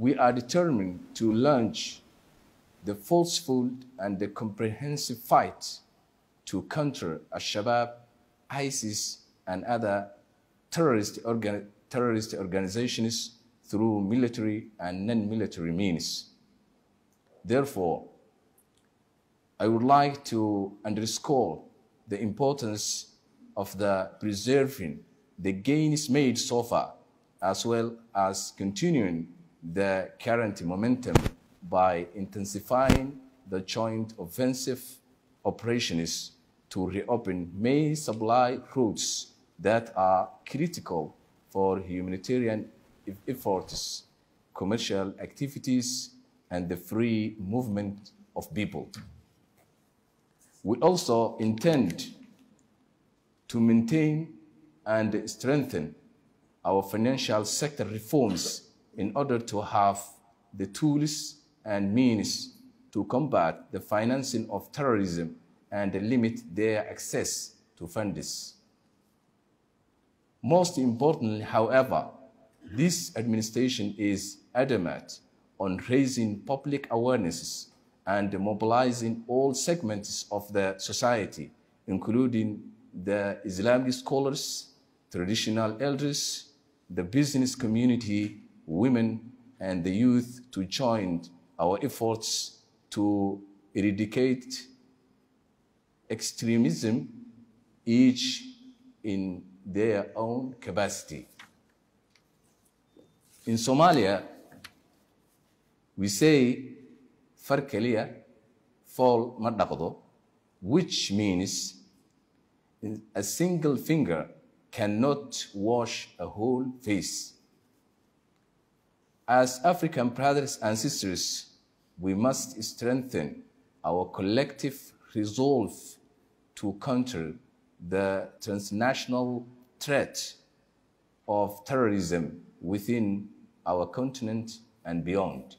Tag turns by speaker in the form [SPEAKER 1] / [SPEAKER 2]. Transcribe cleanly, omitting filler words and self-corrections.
[SPEAKER 1] We are determined to launch the forceful and the comprehensive fight to counter Al-Shabaab, ISIS, and other terrorist organizations through military and non-military means. Therefore, I would like to underscore the importance of preserving the gains made so far, as well as continuing the current momentum by intensifying the joint offensive operations to reopen main supply routes that are critical for humanitarian efforts, commercial activities, and the free movement of people. We also intend to maintain and strengthen our financial sector reforms in order to have the tools and means to combat the financing of terrorism and limit their access to funds. Most importantly, however, this administration is adamant on raising public awareness and mobilizing all segments of the society, including the Islamic scholars, traditional elders, the business community, women, and the youth to join our efforts to eradicate extremism, each in their own capacity. In Somalia, we say, far kaliya fool ma dhaqdo, which means a single finger cannot wash a whole face. As African brothers and sisters, we must strengthen our collective resolve to counter the transnational threat of terrorism within our continent and beyond.